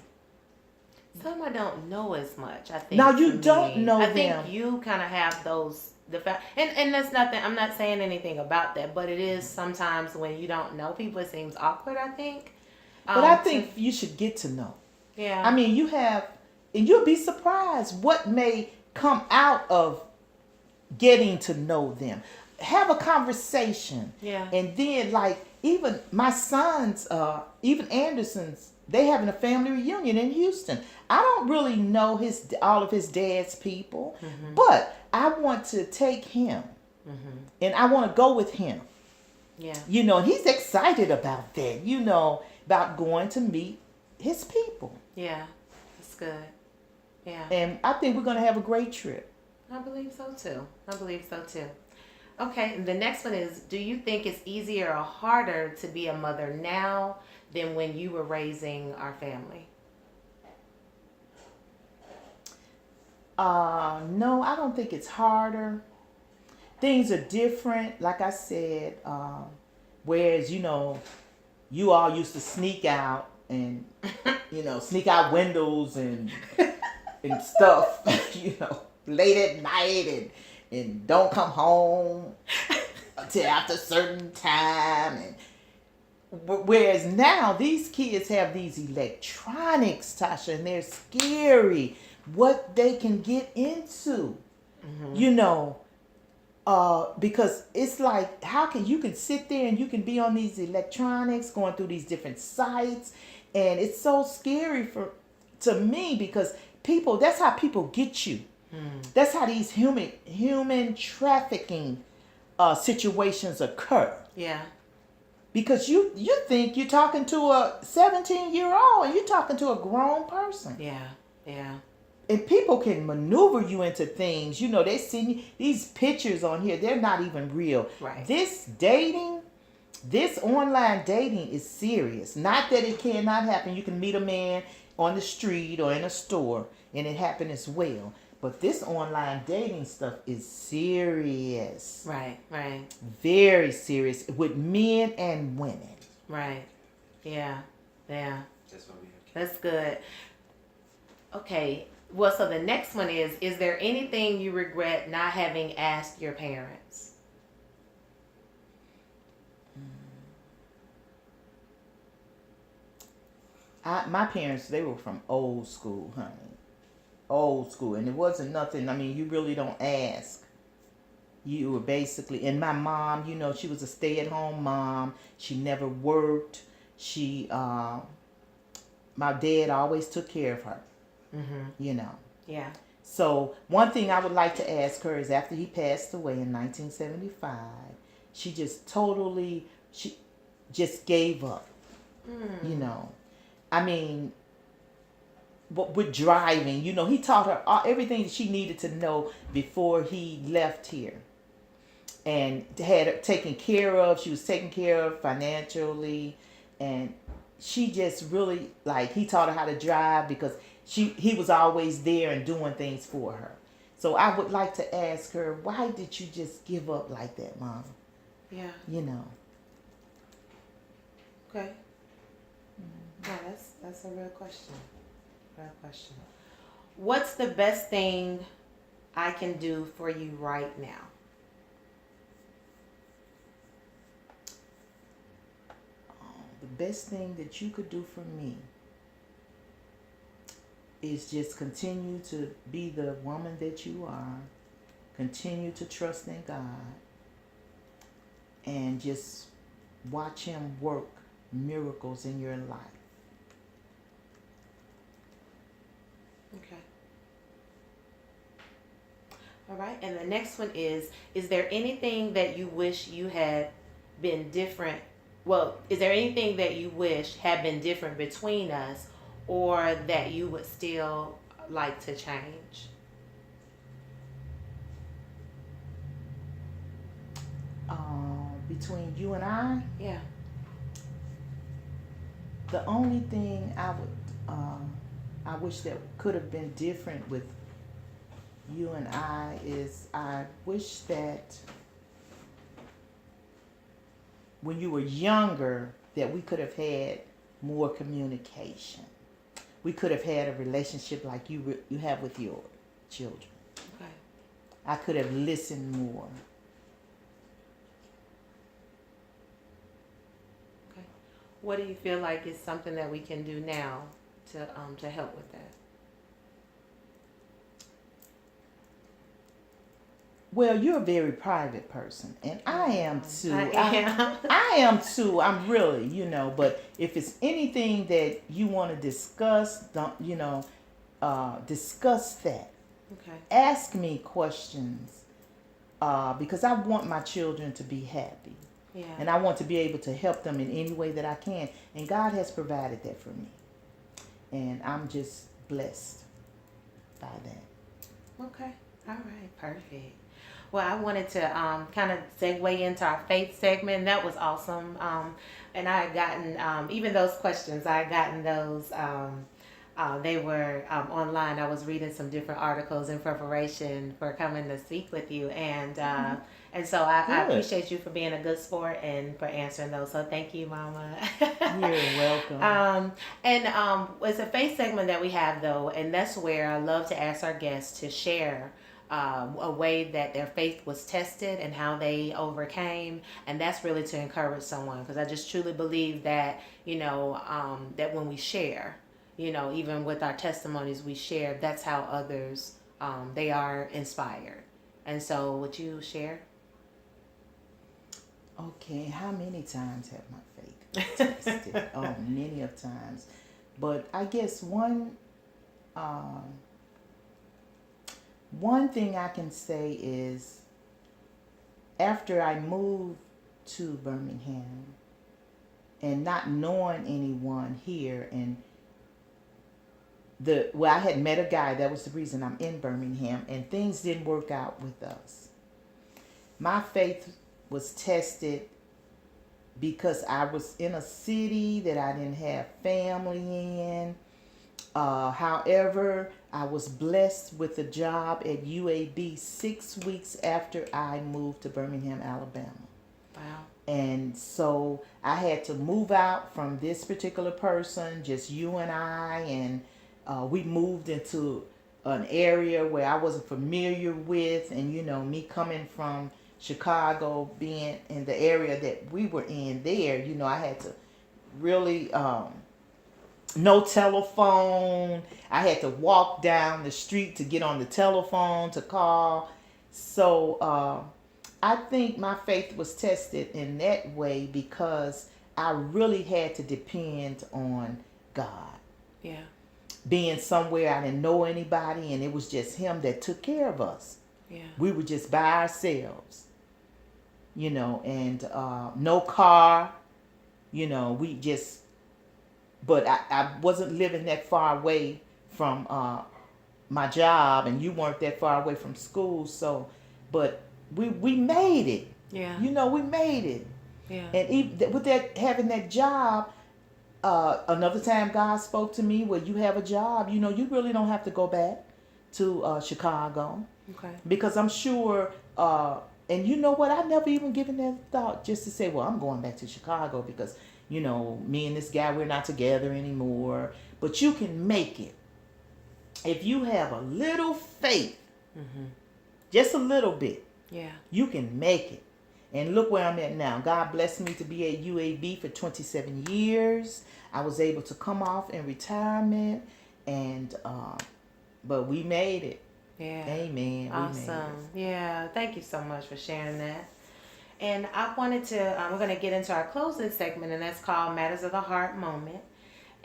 Speaker 1: Some I don't know as much, I think.
Speaker 2: Now you don't know them.
Speaker 1: I think you kind of have those, and that's nothing, I'm not saying anything about that, but it is sometimes when you don't know people, it seems awkward, I think.
Speaker 2: But I think you should get to know.
Speaker 1: Yeah.
Speaker 2: I mean, and you'll be surprised what may come out of getting to know them. Have a conversation.
Speaker 1: Yeah.
Speaker 2: And then, like, even my sons, even Anderson's, they having a family reunion in Houston. I don't really know all of his dad's people, but I want to take him, and I want to go with him.
Speaker 1: Yeah.
Speaker 2: And he's excited about that, about going to meet his people.
Speaker 1: Yeah, that's good. Yeah.
Speaker 2: And I think we're going to have a great trip.
Speaker 1: I believe so too. Okay, the next one is, do you think it's easier or harder to be a mother now than when you were raising our family?
Speaker 2: No, I don't think it's harder. Things are different. Like I said, whereas, you all used to sneak out and, sneak out windows and stuff, late at night and don't come home until after a certain time. And whereas now these kids have these electronics, Tasha, and they're scary. What they can get into, because it's like, how can you can sit there and you can be on these electronics, going through these different sites, and it's so scary to me, because that's how people get you. That's how these human trafficking situations occur.
Speaker 1: Yeah.
Speaker 2: Because you think you're talking to a 17-year-old and you're talking to a grown person.
Speaker 1: Yeah. Yeah.
Speaker 2: And people can maneuver you into things. They send you these pictures on here. They're not even real.
Speaker 1: Right.
Speaker 2: This online dating is serious. Not that it cannot happen. You can meet a man on the street or in a store and it happen as well. But this online dating stuff is serious.
Speaker 1: Right.
Speaker 2: Very serious with men and women.
Speaker 1: Right. Yeah. Yeah.
Speaker 3: That's why we have kids.
Speaker 1: That's good. Okay. Well, so the next one is there anything you regret not having asked your parents?
Speaker 2: My parents, they were from old school, honey. Old school. And it wasn't nothing, you really don't ask. You were basically, and my mom, she was a stay-at-home mom. She never worked. My dad always took care of her.
Speaker 1: Yeah.
Speaker 2: So one thing I would like to ask her is, after he passed away in 1975, she just gave up. But with driving, he taught her everything that she needed to know before he left here, and had her taken care of. She was taken care of financially, and she just really, he taught her how to drive, because he was always there and doing things for her. So I would like to ask her, why did you just give up like that, Mom?
Speaker 1: Yeah. Okay. Yeah, that's a real question. What's the best thing I can do for you right now?
Speaker 2: The best thing that you could do for me is just continue to be the woman that you are. Continue to trust in God. And just watch Him work miracles in your life.
Speaker 1: Okay. All right. And the next one is there anything that you wish you had been different well, is there anything that you wish had been different between us, or that you would still like to change?
Speaker 2: Between you and I,
Speaker 1: Yeah.
Speaker 2: the only thing I wish that could have been different with you and I is I wish that when you were younger that we could have had more communication. We could have had a relationship like you have with your children.
Speaker 1: Okay.
Speaker 2: I could have listened more.
Speaker 1: Okay. What do you feel like is something that we can do now to help with that?
Speaker 2: Well, you're a very private person, and I am too.
Speaker 1: I am.
Speaker 2: I am too. I'm really, but if it's anything that you want to discuss, discuss that.
Speaker 1: Okay.
Speaker 2: Ask me questions, because I want my children to be happy.
Speaker 1: Yeah.
Speaker 2: And I want to be able to help them in any way that I can. And God has provided that for me. And I'm just blessed by that.
Speaker 1: Okay. All right. Perfect. Well, I wanted to kind of segue into our faith segment. That was awesome. And I had gotten, even those questions, I had gotten those, they were online. I was reading some different articles in preparation for coming to speak with you. And so I appreciate you for being a good sport and for answering those. So thank you, Mama.
Speaker 2: You're welcome.
Speaker 1: It's a faith segment that we have, though, and that's where I love to ask our guests to share a way that their faith was tested and how they overcame. And that's really to encourage someone, because I just truly believe that, that when we share, even with our testimonies we share, that's how others, they are inspired. And so would you share?
Speaker 2: Okay, how many times have my faith been tested? Oh, many of times. But I guess one thing I can say is after I moved to Birmingham and not knowing anyone here, and I had met a guy, that was the reason I'm in Birmingham, and things didn't work out with us. My faith was tested because I was in a city that I didn't have family in. However, I was blessed with a job at UAB 6 weeks after I moved to Birmingham, Alabama.
Speaker 1: Wow.
Speaker 2: And so I had to move out from this particular person, just you and I, and we moved into an area where I wasn't familiar with, and me coming from Chicago, being in the area that we were in there, I had to really no telephone. I had to walk down the street to get on the telephone to call. So I think my faith was tested in that way because I really had to depend on God.
Speaker 1: Yeah.
Speaker 2: Being somewhere I didn't know anybody, and it was just Him that took care of us.
Speaker 1: Yeah. We
Speaker 2: were just by ourselves, and no car, we just, but I wasn't living that far away from my job, and you weren't that far away from school, so, but we made it.
Speaker 1: Yeah.
Speaker 2: We made it.
Speaker 1: Yeah.
Speaker 2: And even with that, having that job, another time God spoke to me, well, you have a job, you really don't have to go back to Chicago.
Speaker 1: Okay.
Speaker 2: Because I'm sure, and you know what, I never even given that thought, just to say, well, I'm going back to Chicago because, me and this guy, we're not together anymore. But you can make it. If you have a little faith, just a little bit,
Speaker 1: yeah,
Speaker 2: you can make it. And look where I'm at now. God blessed me to be at UAB for 27 years. I was able to come off in retirement, and but we made it.
Speaker 1: Yeah.
Speaker 2: Amen.
Speaker 1: Awesome. Yeah. Thank you so much for sharing that. And I wanted to, we're going to get into our closing segment, and that's called Matters of the Heart Moment.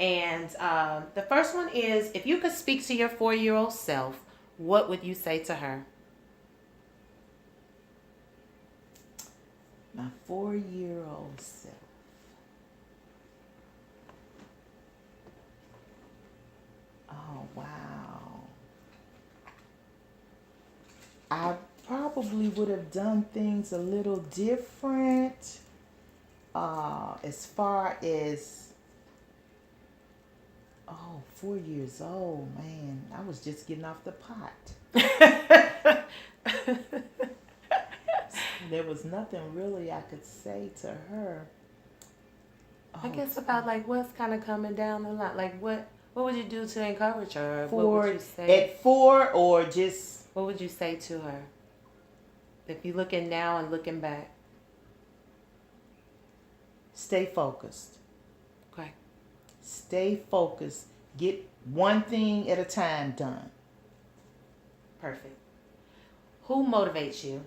Speaker 1: And the first one is, if you could speak to your 4-year-old self, what would you say to her?
Speaker 2: My 4-year-old self. Wow. I probably would have done things a little different. As far as 4 years old, man, I was just getting off the pot. There was nothing really I could say to her.
Speaker 1: I guess about like what's kind of coming down the line. Like what would you do to encourage her? What would you say?
Speaker 2: At 4 or just...
Speaker 1: What would you say to her? If you're looking now and looking back.
Speaker 2: Stay focused.
Speaker 1: Okay.
Speaker 2: Stay focused. Get one thing at a time done.
Speaker 1: Perfect. Who motivates you?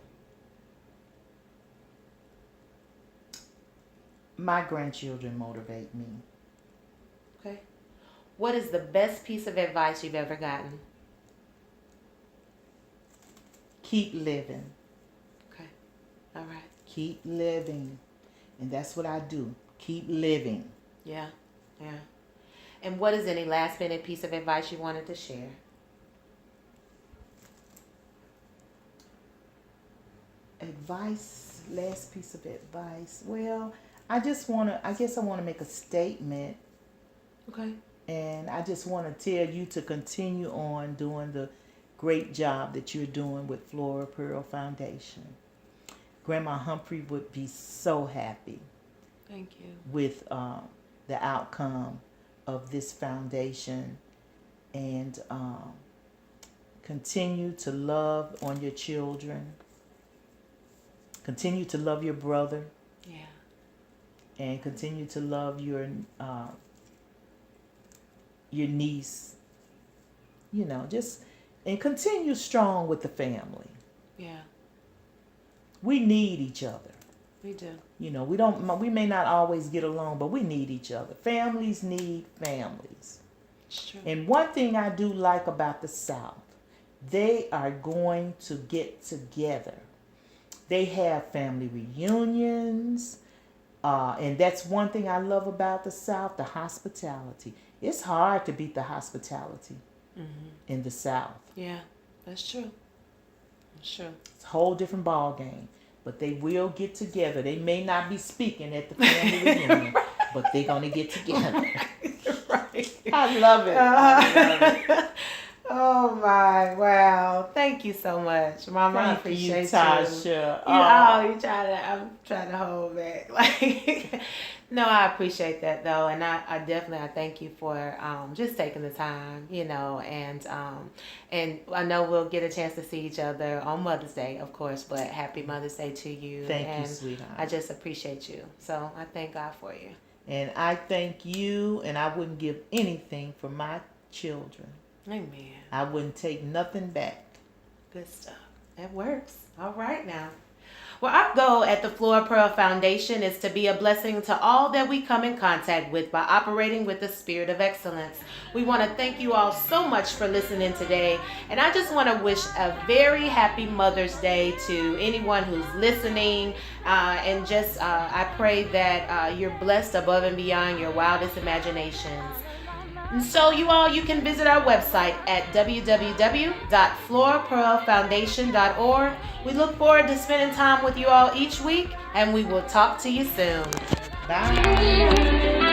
Speaker 2: My grandchildren motivate me.
Speaker 1: Okay. What is the best piece of advice you've ever gotten?
Speaker 2: Keep living.
Speaker 1: Okay. All right.
Speaker 2: Keep living. And that's what I do. Keep living.
Speaker 1: Yeah. Yeah. And what is any last minute piece of advice you wanted to share?
Speaker 2: Advice, last piece of advice. Well, I guess I want to make a statement.
Speaker 1: Okay.
Speaker 2: And I just want to tell you to continue on doing the great job that you're doing with Flora Pearl Foundation. Grandma Humphrey would be so happy.
Speaker 1: Thank you.
Speaker 2: With the outcome of this foundation, and continue to love on your children. Continue to love your brother.
Speaker 1: Yeah.
Speaker 2: And continue to love your niece. You know, and continue strong with the family.
Speaker 1: Yeah.
Speaker 2: We need each other.
Speaker 1: We do.
Speaker 2: You know, we may not always get along, but we need each other. Families need families.
Speaker 1: It's true.
Speaker 2: And one thing I do like about the South, they are going to get together. They have family reunions. And that's one thing I love about the South, the hospitality. It's hard to beat the hospitality in the South.
Speaker 1: Yeah, that's true. That's true.
Speaker 2: It's a whole different ball game. But they will get together. They may not be speaking at the family reunion, but they're going to get together.
Speaker 1: Right.
Speaker 2: I love it. I love it.
Speaker 1: Oh my, wow. Thank you so much. Mama, I appreciate you.
Speaker 2: Tasha.
Speaker 1: I'm trying to hold back. Like, no, I appreciate that though. And I definitely thank you for just taking the time, you know, and I know we'll get a chance to see each other on Mother's Day, of course, but happy Mother's Day to you.
Speaker 2: Thank you, sweetheart.
Speaker 1: I just appreciate you. So I thank God for you.
Speaker 2: And I thank you, and I wouldn't give anything for my children.
Speaker 1: Amen.
Speaker 2: I wouldn't take nothing back.
Speaker 1: Good stuff. That works. All right now. Well, our goal at the Flora Pearl Foundation is to be a blessing to all that we come in contact with by operating with the spirit of excellence. We want to thank you all so much for listening today. And I just want to wish a very happy Mother's Day to anyone who's listening. And just I pray that you're blessed above and beyond your wildest imaginations. And so you can visit our website at www.florapearlfoundation.org. We look forward to spending time with you all each week, and we will talk to you soon.
Speaker 2: Bye.